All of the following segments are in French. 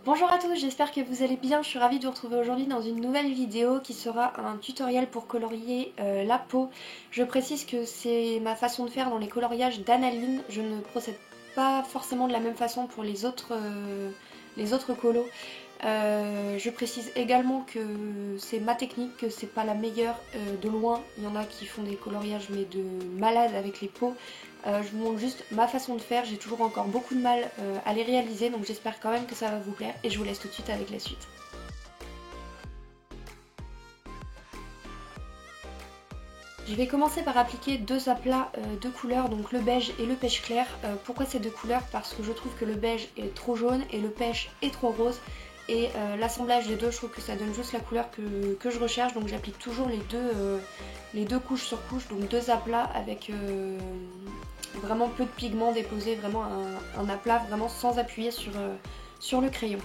Bonjour à tous, j'espère que vous allez bien. Je suis ravie de vous retrouver aujourd'hui dans une nouvelle vidéo qui sera un tutoriel pour colorier la peau. Je précise que c'est ma façon de faire dans les coloriages d'Analine. Je ne procède pas forcément de la même façon pour les autres colos. Je précise également que c'est ma technique, que c'est pas la meilleure de loin. Il y en a qui font des coloriages mais de malades avec les peaux. Je vous montre juste ma façon de faire, j'ai toujours encore beaucoup de mal à les réaliser, donc j'espère quand même que ça va vous plaire et je vous laisse tout de suite avec la suite. Je vais commencer par appliquer deux aplats de couleurs, donc le beige et le pêche clair. Pourquoi ces deux couleurs? Parce que je trouve que le beige est trop jaune et le pêche est trop rose. Et l'assemblage des deux, je trouve que ça donne juste la couleur que je recherche. Donc j'applique toujours les deux couches sur couche, donc deux aplats avec vraiment peu de pigments déposés, vraiment un aplat vraiment sans appuyer sur le crayon.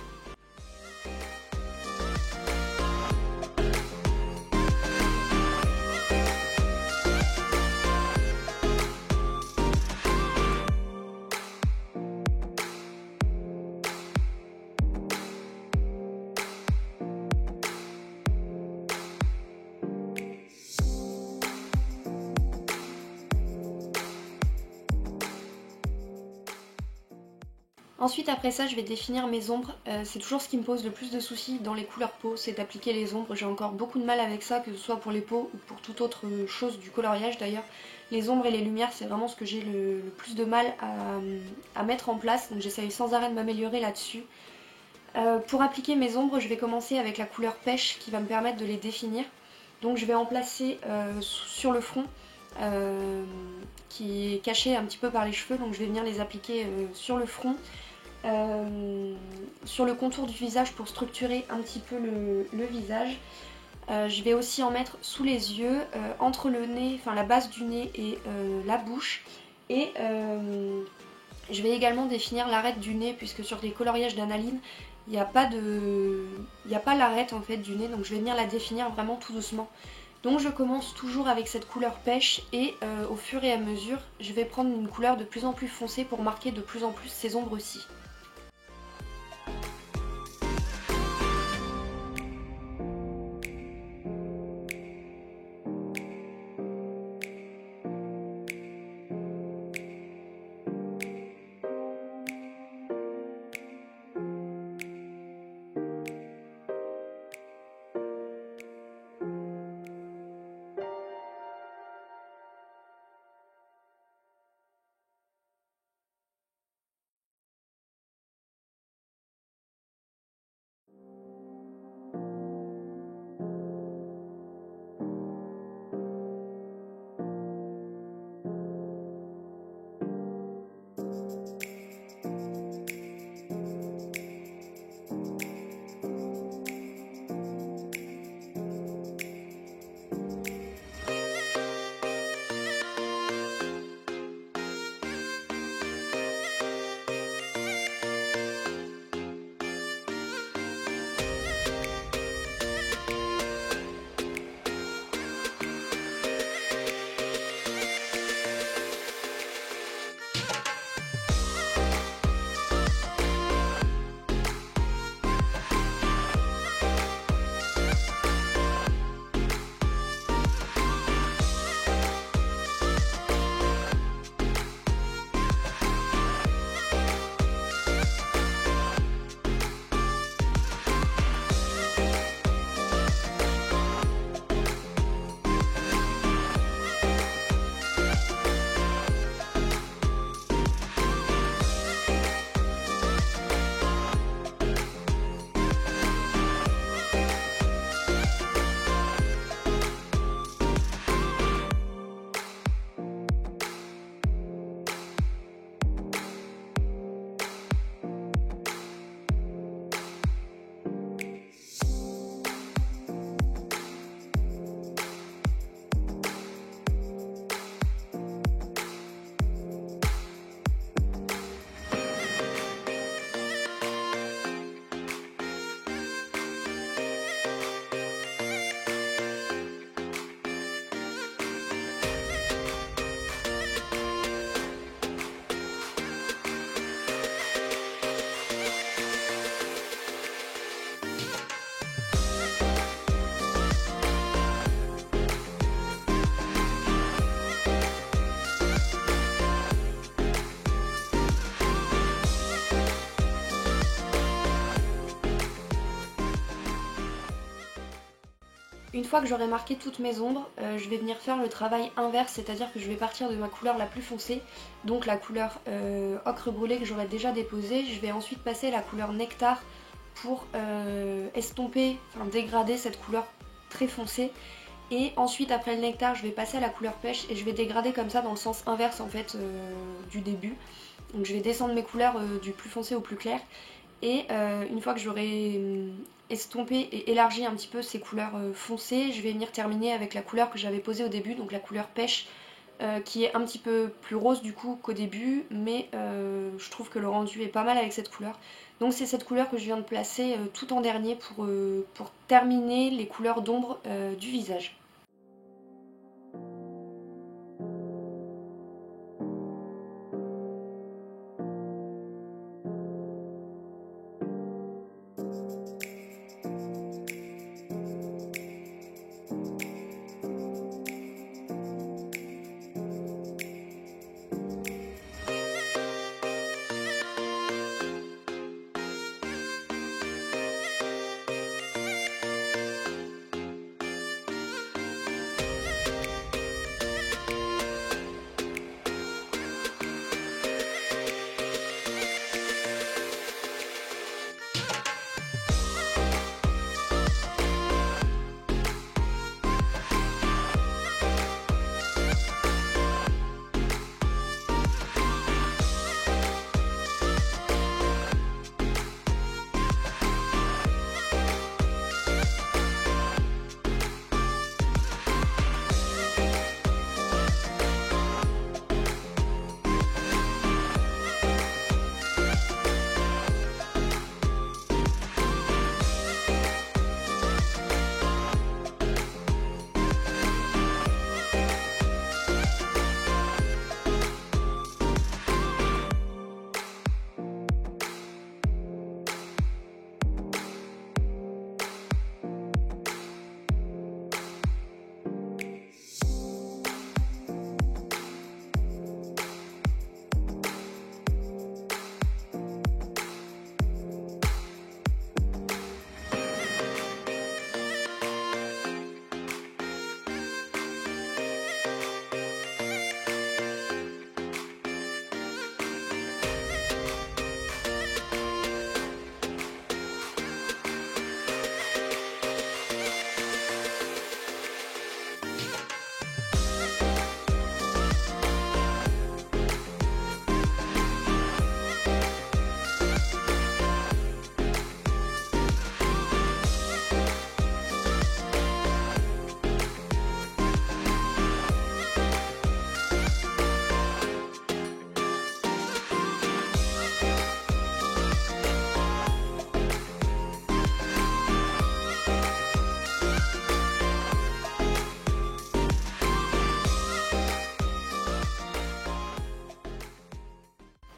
Ensuite, après ça, je vais définir mes ombres. C'est toujours ce qui me pose le plus de soucis dans les couleurs peau, c'est d'appliquer les ombres. J'ai encore beaucoup de mal avec ça, que ce soit pour les peaux ou pour toute autre chose du coloriage d'ailleurs. Les ombres et les lumières, c'est vraiment ce que j'ai le plus de mal à mettre en place, donc j'essaye sans arrêt de m'améliorer là-dessus. Pour appliquer mes ombres, je vais commencer avec la couleur pêche qui va me permettre de les définir. Donc je vais en placer sur le front, qui est caché un petit peu par les cheveux, donc je vais venir les appliquer sur le front. Sur le contour du visage pour structurer un petit peu le visage. Je vais aussi en mettre sous les yeux, entre le nez, enfin la base du nez et la bouche. Et je vais également définir l'arête du nez puisque sur les coloriages d'Analine, il n'y a pas l'arête en fait du nez, donc je vais venir la définir vraiment tout doucement. Donc je commence toujours avec cette couleur pêche et au fur et à mesure, je vais prendre une couleur de plus en plus foncée pour marquer de plus en plus ces ombres-ci. Une fois que j'aurai marqué toutes mes ombres, je vais venir faire le travail inverse, c'est-à-dire que je vais partir de ma couleur la plus foncée, donc la couleur ocre brûlé que j'aurais déjà déposée. Je vais ensuite passer à la couleur nectar pour estomper, enfin dégrader cette couleur très foncée. Et ensuite après le nectar, je vais passer à la couleur pêche et je vais dégrader comme ça dans le sens inverse en fait du début. Donc je vais descendre mes couleurs du plus foncé au plus clair. Et une fois que j'aurai estompé et élargi un petit peu ces couleurs foncées, je vais venir terminer avec la couleur que j'avais posée au début, donc la couleur pêche, qui est un petit peu plus rose du coup qu'au début, mais je trouve que le rendu est pas mal avec cette couleur. Donc c'est cette couleur que je viens de placer tout en dernier pour terminer les couleurs d'ombre du visage.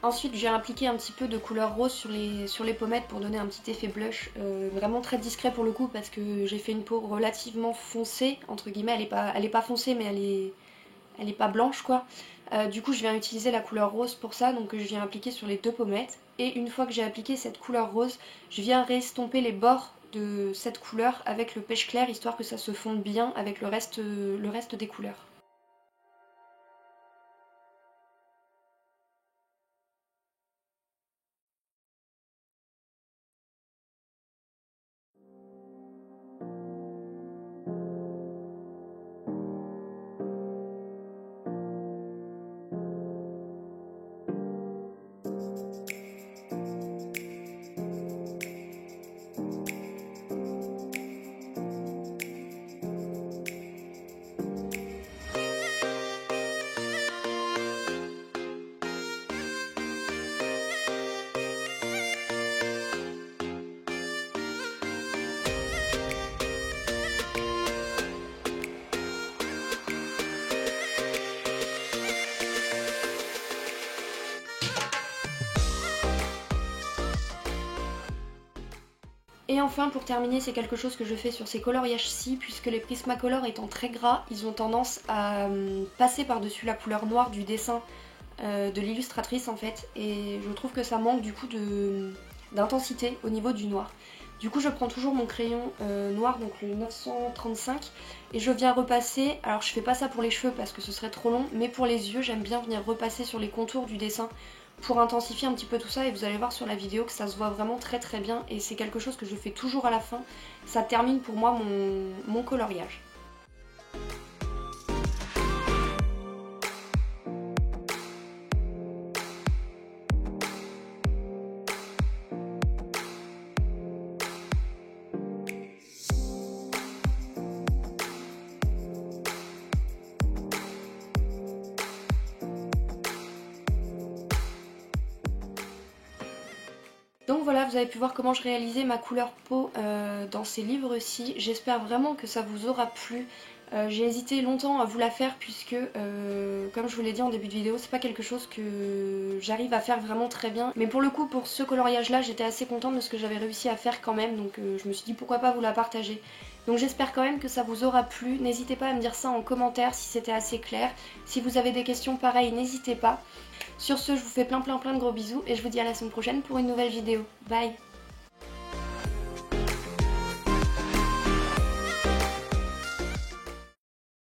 Ensuite, j'ai appliqué un petit peu de couleur rose sur les pommettes pour donner un petit effet blush, vraiment très discret pour le coup parce que j'ai fait une peau relativement foncée, entre guillemets, elle est pas foncée mais elle est pas blanche quoi. Du coup je viens utiliser la couleur rose pour ça, donc je viens appliquer sur les deux pommettes. Et une fois que j'ai appliqué cette couleur rose, je viens réestomper les bords de cette couleur avec le pêche clair, histoire que ça se fonde bien avec le reste des couleurs. Et enfin pour terminer, c'est quelque chose que je fais sur ces coloriages-ci, puisque les Prismacolor étant très gras, ils ont tendance à passer par-dessus la couleur noire du dessin de l'illustratrice en fait, et je trouve que ça manque du coup d'intensité au niveau du noir. Du coup je prends toujours mon crayon noir, donc le 935, et je viens repasser. Alors je fais pas ça pour les cheveux parce que ce serait trop long, mais pour les yeux j'aime bien venir repasser sur les contours du dessin pour intensifier un petit peu tout ça, et vous allez voir sur la vidéo que ça se voit vraiment très très bien, et c'est quelque chose que je fais toujours à la fin. Ça termine pour moi mon coloriage. Donc voilà, vous avez pu voir comment je réalisais ma couleur peau dans ces livres-ci. J'espère vraiment que ça vous aura plu. J'ai hésité longtemps à vous la faire puisque, comme je vous l'ai dit en début de vidéo, c'est pas quelque chose que j'arrive à faire vraiment très bien. Mais pour le coup, pour ce coloriage-là, j'étais assez contente de ce que j'avais réussi à faire quand même. Donc je me suis dit pourquoi pas vous la partager. Donc j'espère quand même que ça vous aura plu. N'hésitez pas à me dire ça en commentaire si c'était assez clair. Si vous avez des questions pareilles, n'hésitez pas. Sur ce, je vous fais plein de gros bisous et je vous dis à la semaine prochaine pour une nouvelle vidéo. Bye!